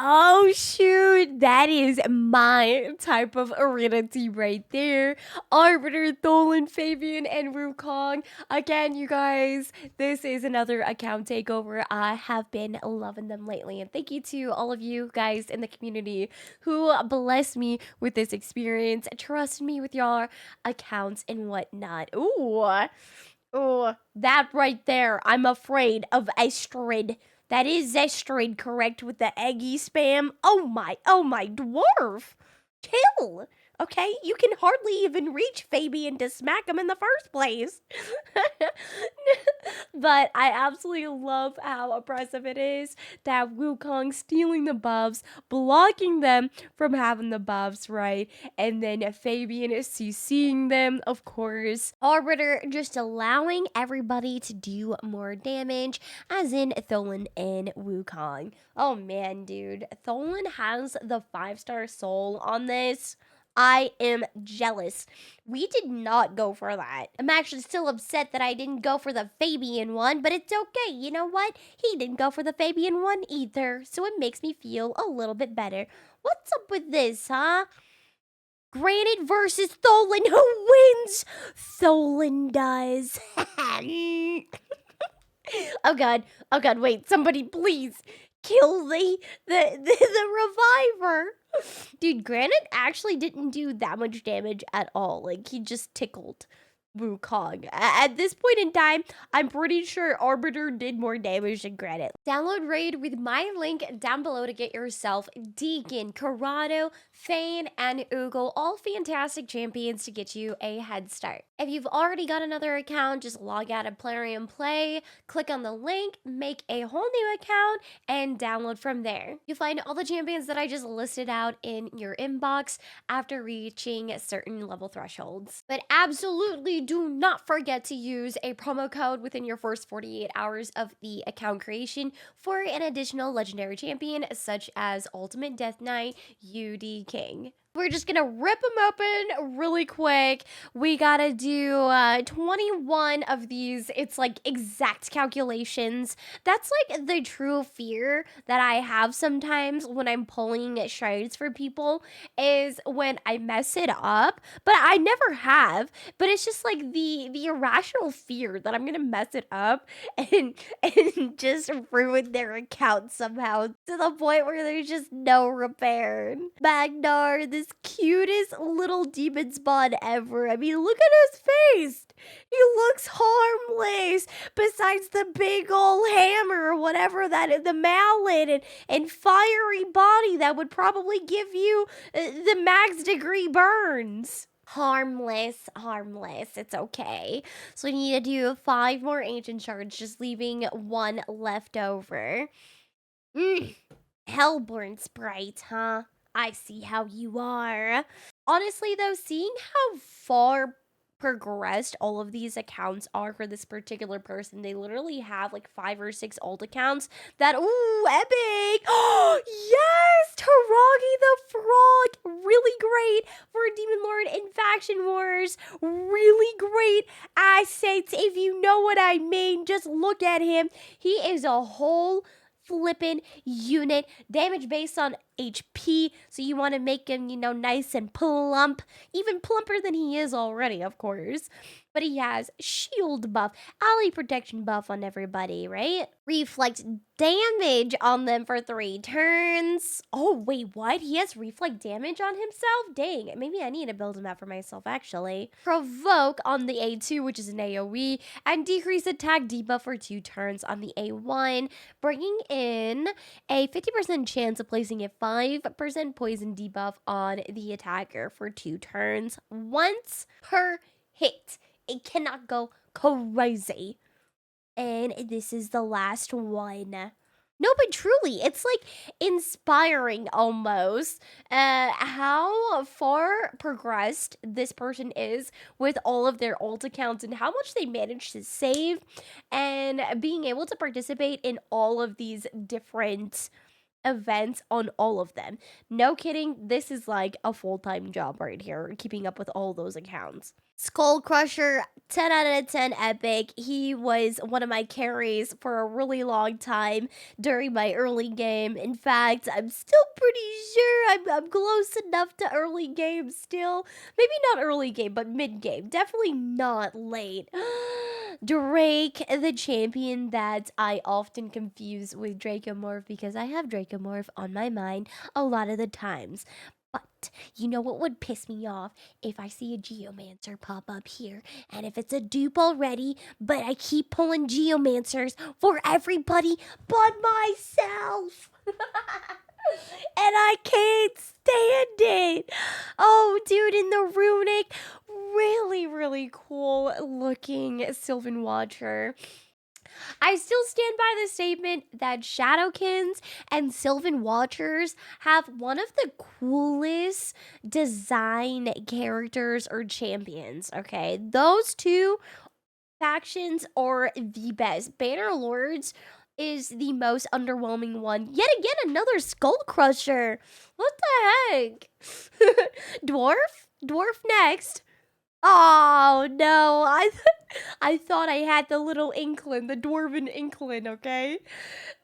Oh shoot, that is my type of arena team right there. Arbiter, Tholin, Fabian, and Wukong. Again, you guys, this is another account takeover. I have been loving them lately, and thank you to all of you guys in the community who blessed me with this experience, trusted me with your accounts and whatnot. Ooh, that right there, I'm afraid of Astrid. That is Astrid, correct, with the eggy spam? Oh my, dwarf! Kill! Okay, you can hardly even reach Fabian to smack him in the first place. But I absolutely love how oppressive it is that Wukong stealing the buffs, blocking them from having the buffs, right? And then Fabian is CCing them, of course. Arbiter just allowing everybody to do more damage, as in Tholin and Wukong. Oh man, dude. Tholin has the 5-star soul on this. I am jealous. We did not go for that. I'm actually still upset that I didn't go for the Fabian one, but it's okay. You know what? He didn't go for the Fabian one either, so it makes me feel a little bit better. What's up with this, huh? Granite versus Tholin. Who wins? Tholin does. Oh god, wait, somebody please kill the reviver. Dude, Granite actually didn't do that much damage at all. Like, he just tickled Wukong. At this point in time, I'm pretty sure Arbiter did more damage than Granite. Download Raid with my link down below to get yourself Deacon, Corrado, Fane, and Ugo, all fantastic champions to get you a head start. If you've already got another account, just log out of Plarium Play, click on the link, make a whole new account, and download from there. You'll find all the champions that I just listed out in your inbox after reaching certain level thresholds. But absolutely do not forget to use a promo code within your first 48 hours of the account creation for an additional legendary champion such as Ultimate Deathknight, UDKING. We're just gonna rip them open really quick. We gotta do 21 of these. It's like exact calculations. That's like the true fear that I have sometimes when I'm pulling shards for people, is when I mess it up. But I never have. But it's just like the irrational fear that I'm gonna mess it up and just ruin their account somehow to the point where there's just no repair. Magnar, this cutest little demon spawn ever. I mean, look at his face. He looks harmless besides the big old hammer or whatever that is, the mallet and fiery body that would probably give you the max degree burns. Harmless. It's okay. So we need to do 5 more ancient shards, just leaving 1 left over. Hellborn sprite, huh? I see how you are. Honestly, though, seeing how far progressed all of these accounts are for this particular person, they literally have like 5 or 6 old accounts that, ooh, epic. Oh, yes, Taragi the Frog, really great for Demon Lord in Faction Wars, really great assets, if you know what I mean. Just look at him. He is a whole flippin' unit, damage based on HP, so you want to make him, you know, nice and plump, even plumper than he is already, of course. But he has shield buff, ally protection buff on everybody, right? Reflect damage on them for 3 turns. Oh, wait, what? He has reflect damage on himself? Dang, maybe I need to build him out for myself, actually. Provoke on the A2, which is an AoE, and decrease attack debuff for 2 turns on the A1, bringing in a 50% chance of placing a 5% poison debuff on the attacker for 2 turns once per hit. It cannot go crazy. And this is the last one. No, but truly, it's like inspiring almost how far progressed this person is with all of their alt accounts and how much they managed to save and being able to participate in all of these different events on all of them. No kidding, this is like a full-time job right here, keeping up with all those accounts. Skull Crusher, 10 out of 10 epic. He was one of my carries for a really long time during my early game. In fact, I'm still pretty sure I'm close enough to early game still. Maybe not early game, but mid game. Definitely not late. Drake, the champion that I often confuse with Dracomorph because I have Dracomorph on my mind a lot of the times. But you know what would piss me off? If I see a Geomancer pop up here, and if it's a dupe already, but I keep pulling Geomancers for everybody but myself. And I can't stand it. Oh, dude, in the Runic, really, really cool looking Sylvan Watcher. I still stand by the statement that Shadowkins and Sylvan Watchers have one of the coolest design characters or champions, okay? Those two factions are the best. Banner Lords is the most underwhelming one. Yet again, another Skull Crusher. What the heck? Dwarf? Dwarf next. Oh, no. I thought I had the little Inkling, the Dwarven Inkling, okay?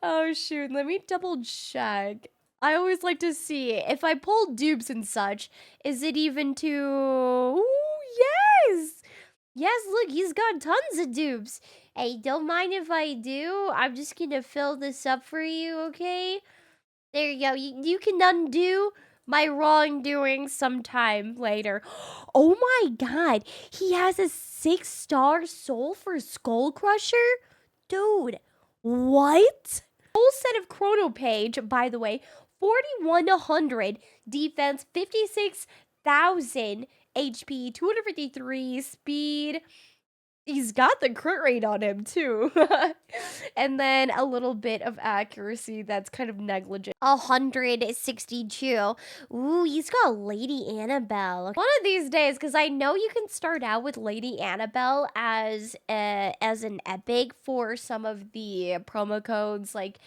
Oh, shoot. Let me double check. I always like to see if I pull dupes and such, is it even to... Ooh, yes! Yes, look, he's got tons of dupes. Hey, don't mind if I do. I'm just gonna fill this up for you, okay? There you go. You can undo my wrongdoing sometime later. Oh my god, he has a 6-star soul for Skull Crusher? Dude, what? Full set of Chrono Page, by the way, 4100 defense, 56,000 HP, 253 speed. He's got the crit rate on him too. And then a little bit of accuracy that's kind of negligent. 162. Ooh, he's got Lady Annabelle. One of these days, because I know you can start out with Lady Annabelle as an epic for some of the promo codes, like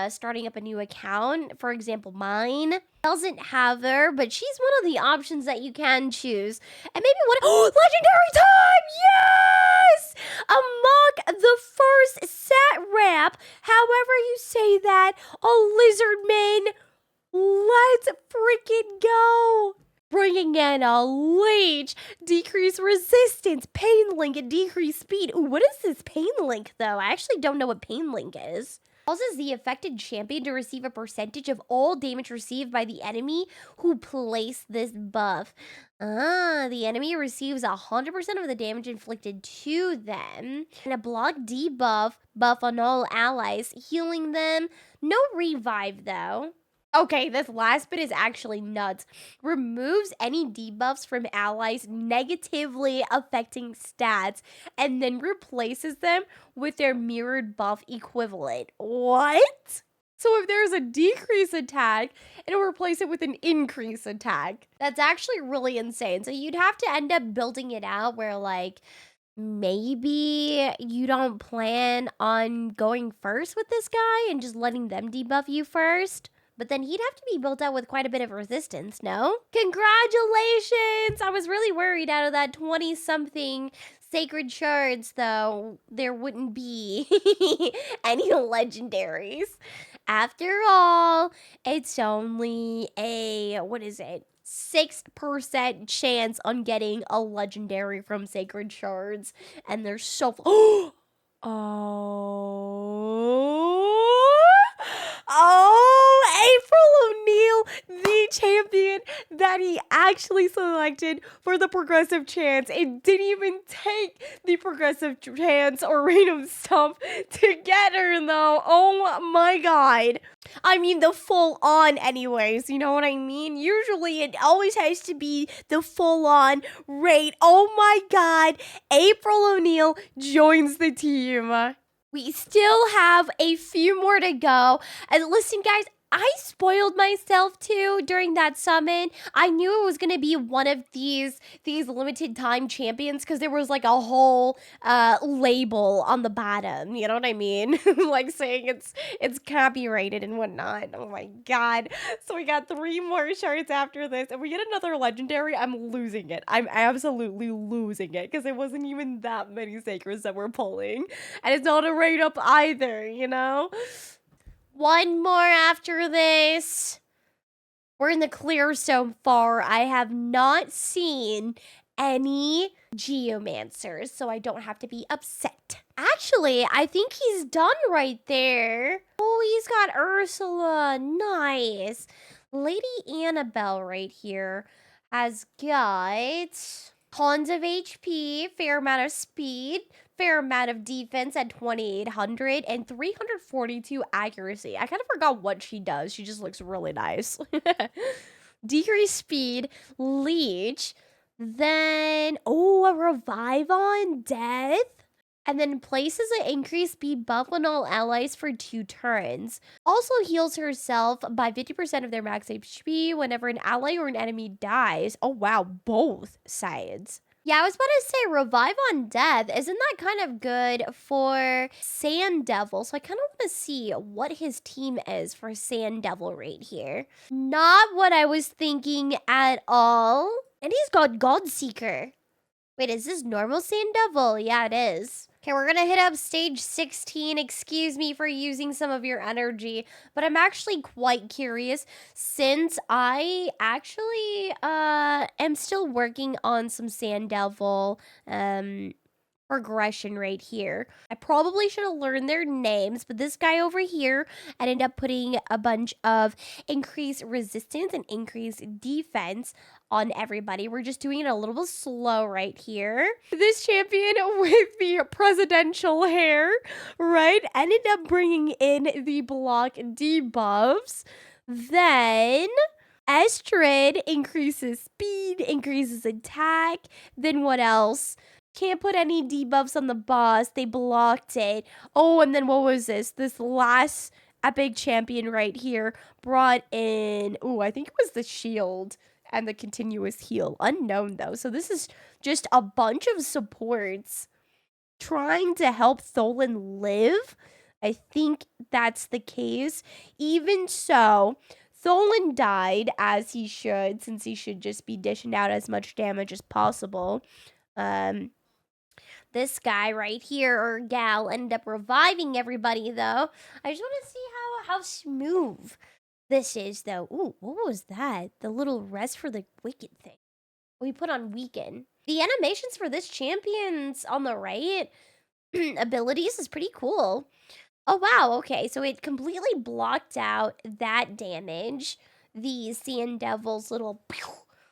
starting up a new account. For example, mine doesn't have her, but she's one of the options that you can choose. And maybe what? Oh, legendary time! Yes! Amok the first sat rap, however you say that, a lizard man. Let's freaking go! Bringing in a leech, decrease resistance, pain link, and decrease speed. Ooh, what is this pain link though? I actually don't know what pain link is. Causes the affected champion to receive a percentage of all damage received by the enemy who placed this buff. The enemy receives 100% of the damage inflicted to them. And a block debuff buff on all allies, healing them. No revive though. Okay, this last bit is actually nuts. Removes any debuffs from allies negatively affecting stats and then replaces them with their mirrored buff equivalent. What? So if there's a decrease attack, it'll replace it with an increase attack. That's actually really insane. So you'd have to end up building it out where like maybe you don't plan on going first with this guy and just letting them debuff you first. But then he'd have to be built out with quite a bit of resistance, no? Congratulations! I was really worried out of that 20-something sacred shards, though, there wouldn't be any legendaries. After all, it's only a, 6% chance on getting a legendary from sacred shards. And they're so... Oh, April O'Neil, the champion that he actually selected for the progressive chance. It didn't even take the progressive chance or random stuff to get her, though. Oh my god. I mean, the full on anyways, you know what I mean? Usually it always has to be the full on rate. Oh my god, April O'Neil joins the team. We still have a few more to go. And listen, guys, I spoiled myself too during that summon. I knew it was gonna be one of these limited time champions because there was like a whole label on the bottom. You know what I mean? Like saying it's copyrighted and whatnot. Oh my god. So we got 3 more shards after this. If we get another legendary, I'm losing it. I'm absolutely losing it because it wasn't even that many sacreds that we're pulling. And it's not a rate up either, you know? 1 more after this. We're in the clear so far. I have not seen any geomancers, so I don't have to be upset. Actually, I think he's done right there. Oh, he's got Ursula. Nice. Lady Annabelle right here has got tons of HP, fair amount of speed, fair amount of defense at 2,800, and 342 accuracy. I kind of forgot what she does. She just looks really nice. Decrease speed, leech, then, oh, a revive on death. And then places an increased speed buff on all allies for 2 turns. Also heals herself by 50% of their max HP whenever an ally or an enemy dies. Oh wow, both sides. Yeah, I was about to say revive on death. Isn't that kind of good for Sand Devil? So I kind of want to see what his team is for Sand Devil right here. Not what I was thinking at all. And he's got Godseeker. Wait, is this normal Sand Devil? Yeah, it is. Okay, we're gonna hit up stage 16. Excuse me for using some of your energy, but I'm actually quite curious since I actually am still working on some Sand Devil progression right here. I probably should have learned their names, but this guy over here, I ended up putting a bunch of increased resistance and increased defense on everybody. We're just doing it a little bit slow right here. This champion with the presidential hair, right, ended up bringing in the block debuffs. Then Estrid increases speed, increases attack. Then what else? Can't put any debuffs on the boss. They blocked it. Oh, and then what was this? This last epic champion right here brought in, ooh, I think it was the shield and the continuous heal. Unknown, though. So this is just a bunch of supports trying to help Tholin live. I think that's the case. Even so, Tholin died as he should, since he should just be dishing out as much damage as possible. This guy right here, or gal, ended up reviving everybody, though. I just want to see how smooth this is, though. Ooh, what was that? The little rest for the wicked thing. We put on weaken. The animations for this champion's on the right abilities is pretty cool. Oh, wow. Okay, so it completely blocked out that damage. The Sand Devil's little...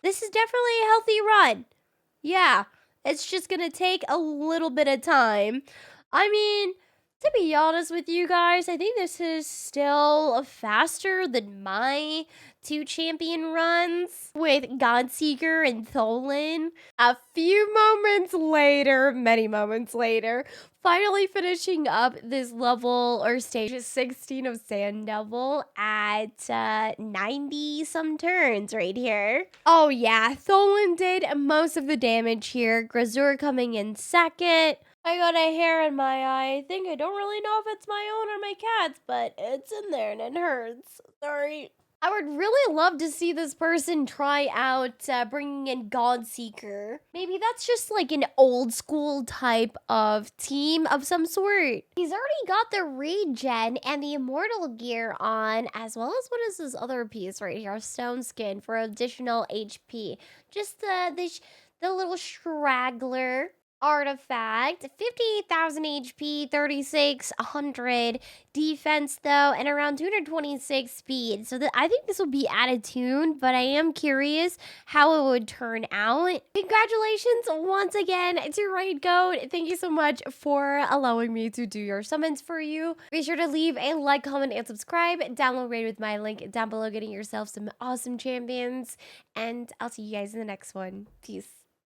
This is definitely a healthy run. Yeah. It's just gonna take a little bit of time. I mean, to be honest with you guys, I think this is still faster than my 2 champion runs with Godseeker and Tholin. A few moments later, many moments later, finally finishing up this level or stage 16 of Sand Devil at 90 some turns right here. Oh yeah, Tholin did most of the damage here. Grazur coming in second. I got a hair in my eye. I think I don't really know if it's my own or my cat's, but it's in there and it hurts. Sorry. I would really love to see this person try out bringing in Godseeker. Maybe that's just like an old school type of team of some sort. He's already got the regen and the immortal gear on, as well as what is this other piece right here? Stone skin for additional HP. Just the little straggler artifact. 58,000 HP, 3,600 defense though, and around 226 speed. So I think this will be out of tune, but I am curious how it would turn out. Congratulations once again to Right Goat. Thank you so much for allowing me to do your summons for you. Be sure to leave a like, comment, and subscribe. Download Raid with my link down below, getting yourself some awesome champions. And I'll see you guys in the next one. Peace.